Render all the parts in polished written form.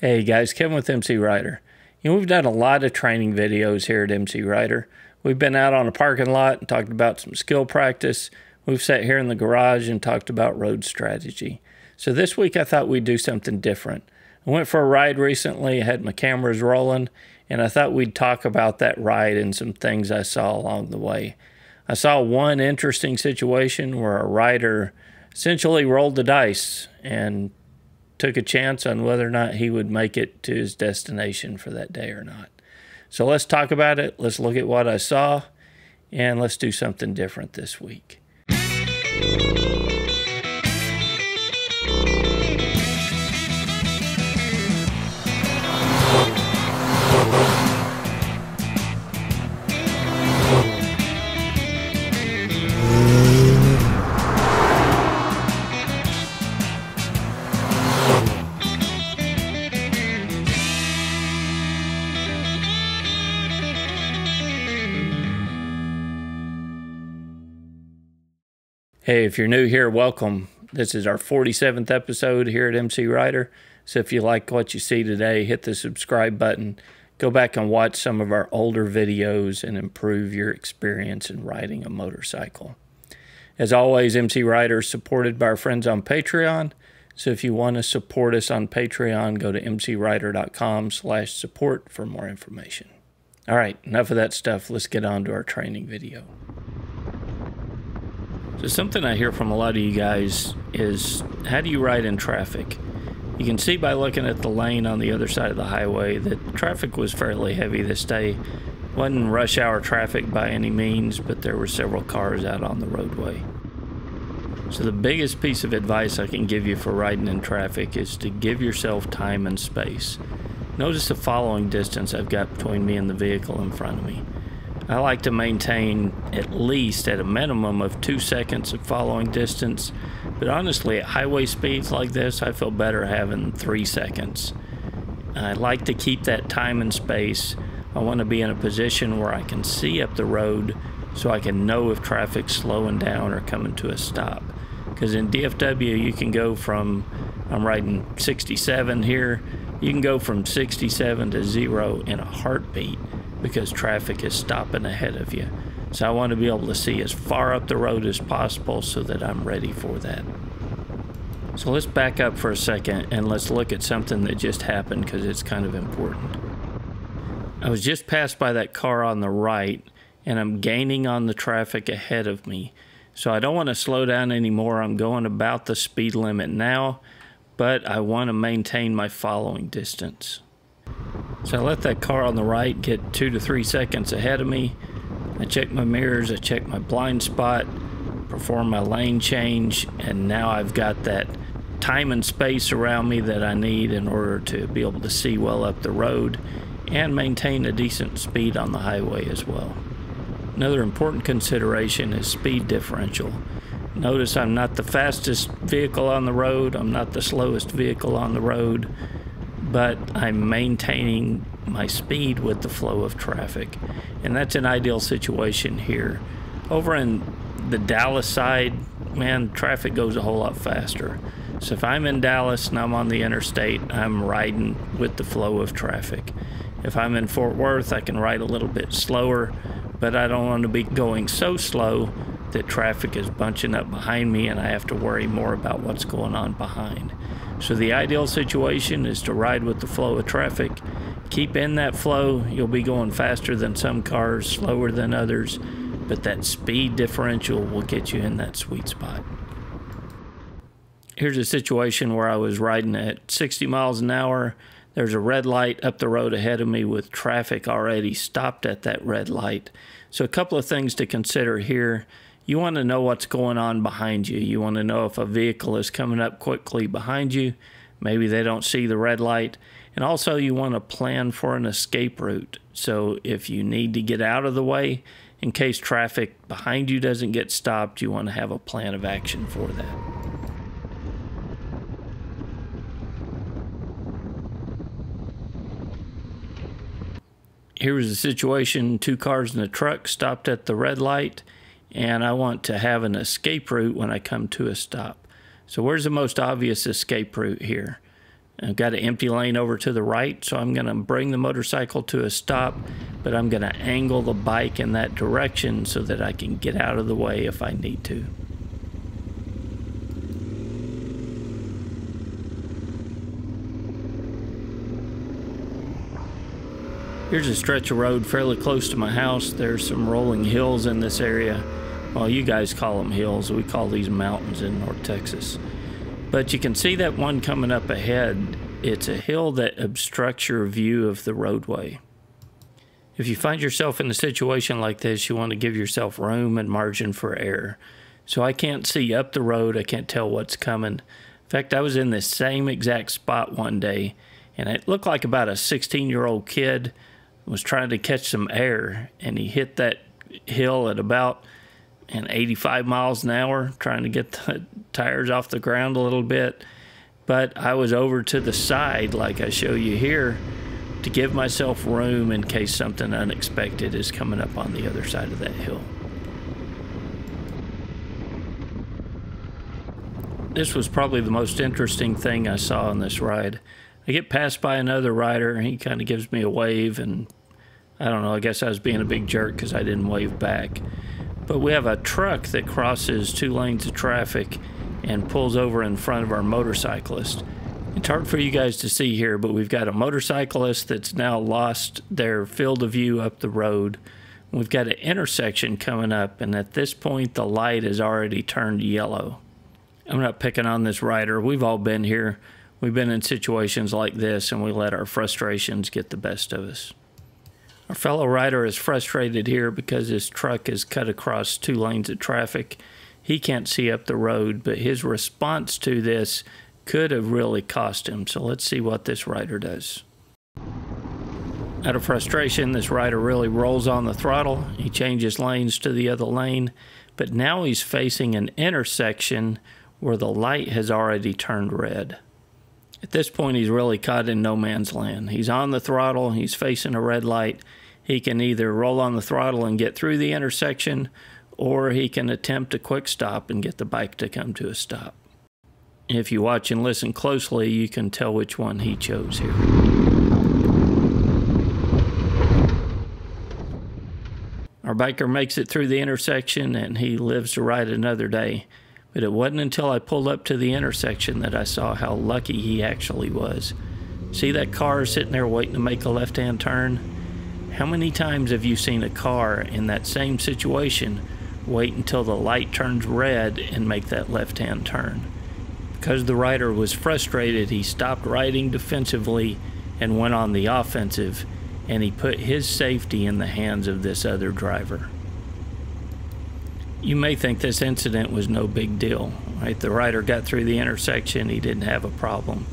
Hey guys, Kevin with MCrider. We've done a lot of training videos here at MCrider. We've been out on a parking lot and talked about some skill practice. We've sat here in the garage and talked about road strategy. So this week I thought we'd do something different. I went for a ride recently, I had my cameras rolling, and I thought we'd talk about that ride and some things I saw along the way. I saw one interesting situation where a rider essentially rolled the dice and took a chance on whether or not he would make it to his destination for that day or not. So let's talk about it. Let's look at what I saw, and let's do something different this week. Hey, if you're new here, welcome. This is our 47th episode here at MCrider. So if you like what you see today, hit the subscribe button. Go back and watch some of our older videos and improve your experience in riding a motorcycle. As always, MCrider is supported by our friends on Patreon. So if you want to support us on Patreon, go to mcrider.com/support for more information. All right, enough of that stuff. Let's get on to our training video. So something I hear from a lot of you guys is, how do you ride in traffic? You can see by looking at the lane on the other side of the highway that traffic was fairly heavy this day. Wasn't rush hour traffic by any means, but there were several cars out on the roadway. So the biggest piece of advice I can give you for riding in traffic is to give yourself time and space. Notice the following distance I've got between me and the vehicle in front of me. I like to maintain at least at a minimum of 2 seconds of following distance, but honestly at highway speeds like this I feel better having 3 seconds. I like to keep that time and space. I want to be in a position where I can see up the road so I can know if traffic's slowing down or coming to a stop. Because in DFW you can go from, I'm riding 67 here, you can go from 67 to 0 in a heartbeat, because traffic is stopping ahead of you. So I want to be able to see as far up the road as possible so that I'm ready for that. So let's back up for a second and let's look at something that just happened, because it's kind of important. I was just passed by that car on the right and I'm gaining on the traffic ahead of me. So I don't want to slow down anymore. I'm going about the speed limit now, but I want to maintain my following distance. So I let that car on the right get 2 to 3 seconds ahead of me. I check my mirrors, I check my blind spot, perform my lane change, and now I've got that time and space around me that I need in order to be able to see well up the road and maintain a decent speed on the highway as well. Another important consideration is speed differential. Notice I'm not the fastest vehicle on the road, I'm not the slowest vehicle on the road, but I'm maintaining my speed with the flow of traffic. And that's an ideal situation here. Over in the Dallas side, man, traffic goes a whole lot faster. So if I'm in Dallas and I'm on the interstate, I'm riding with the flow of traffic. If I'm in Fort Worth, I can ride a little bit slower, but I don't want to be going so slow that traffic is bunching up behind me and I have to worry more about what's going on behind. So the ideal situation is to ride with the flow of traffic. Keep in that flow. You'll be going faster than some cars, slower than others, but that speed differential will get you in that sweet spot. Here's a situation where I was riding at 60 miles an hour. There's a red light up the road ahead of me with traffic already stopped at that red light. So a couple of things to consider here. You want to know what's going on behind you. You want to know if a vehicle is coming up quickly behind you. Maybe they don't see the red light. And also you want to plan for an escape route. So if you need to get out of the way, in case traffic behind you doesn't get stopped, you want to have a plan of action for that. Here was a situation, 2 cars and a truck stopped at the red light, and I want to have an escape route when I come to a stop. So where's the most obvious escape route here? I've got an empty lane over to the right, so I'm going to bring the motorcycle to a stop, but I'm going to angle the bike in that direction so that I can get out of the way if I need to. Here's a stretch of road fairly close to my house. There's some rolling hills in this area. Well, you guys call them hills. We call these mountains in North Texas. But you can see that one coming up ahead. It's a hill that obstructs your view of the roadway. If you find yourself in a situation like this, you want to give yourself room and margin for error. So I can't see up the road. I can't tell what's coming. In fact, I was in this same exact spot one day, and it looked like about a 16-year-old kid was trying to catch some air, and he hit that hill at about 85 miles an hour, trying to get the tires off the ground a little bit. But I was over to the side, like I show you here, to give myself room in case something unexpected is coming up on the other side of that hill. This was probably the most interesting thing I saw on this ride. I get passed by another rider, and he kind of gives me a wave, and I don't know, I guess I was being a big jerk because I didn't wave back. But we have a truck that crosses 2 lanes of traffic and pulls over in front of our motorcyclist. It's hard for you guys to see here, but we've got a motorcyclist that's now lost their field of view up the road. We've got an intersection coming up, and at this point the light has already turned yellow. I'm not picking on this rider. We've all been here. We've been in situations like this, and we let our frustrations get the best of us. Our fellow rider is frustrated here because his truck is cut across 2 lanes of traffic. He can't see up the road, but his response to this could have really cost him. So let's see what this rider does. Out of frustration, this rider really rolls on the throttle. He changes lanes to the other lane, but now he's facing an intersection where the light has already turned red. At this point, he's really caught in no man's land. He's on the throttle, he's facing a red light. He can either roll on the throttle and get through the intersection, or he can attempt a quick stop and get the bike to come to a stop. If you watch and listen closely, you can tell which one he chose here. Our biker makes it through the intersection, and he lives to ride another day. But it wasn't until I pulled up to the intersection that I saw how lucky he actually was. See that car sitting there waiting to make a left-hand turn? How many times have you seen a car in that same situation wait until the light turns red and make that left-hand turn? Because the rider was frustrated, he stopped riding defensively and went on the offensive, and he put his safety in the hands of this other driver. You may think this incident was no big deal, right? The rider got through the intersection, he didn't have a problem.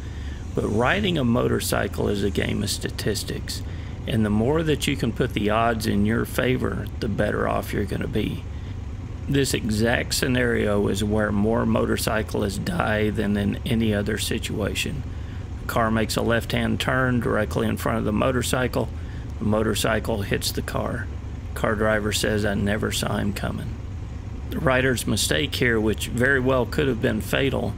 But riding a motorcycle is a game of statistics, and the more that you can put the odds in your favor, the better off you're going to be. This exact scenario is where more motorcyclists die than in any other situation. A car makes a left-hand turn directly in front of the motorcycle hits the car. Car driver says, "I never saw him coming." The rider's mistake here, which very well could have been fatal,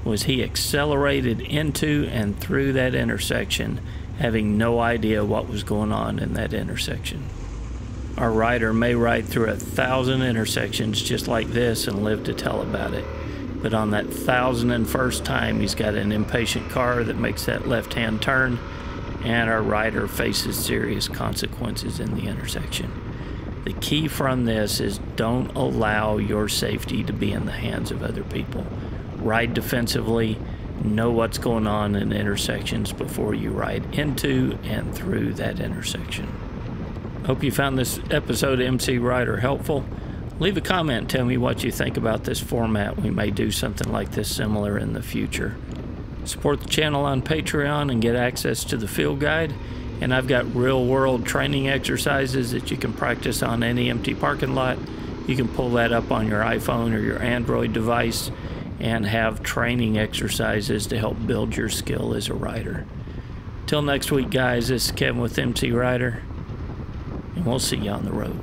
was he accelerated into and through that intersection, having no idea what was going on in that intersection. Our rider may ride through 1,000 intersections just like this and live to tell about it. But on that 1,001st time, he's got an impatient car that makes that left-hand turn, and our rider faces serious consequences in the intersection. The key from this is don't allow your safety to be in the hands of other people. Ride defensively, know what's going on in intersections before you ride into and through that intersection. Hope you found this episode of MCrider helpful. Leave a comment, tell me what you think about this format. We may do something like this similar in the future. Support the channel on Patreon and get access to the field guide. And I've got real-world training exercises that you can practice on any empty parking lot. You can pull that up on your iPhone or your Android device and have training exercises to help build your skill as a rider. Till next week, guys, this is Kevin with MCrider, and we'll see you on the road.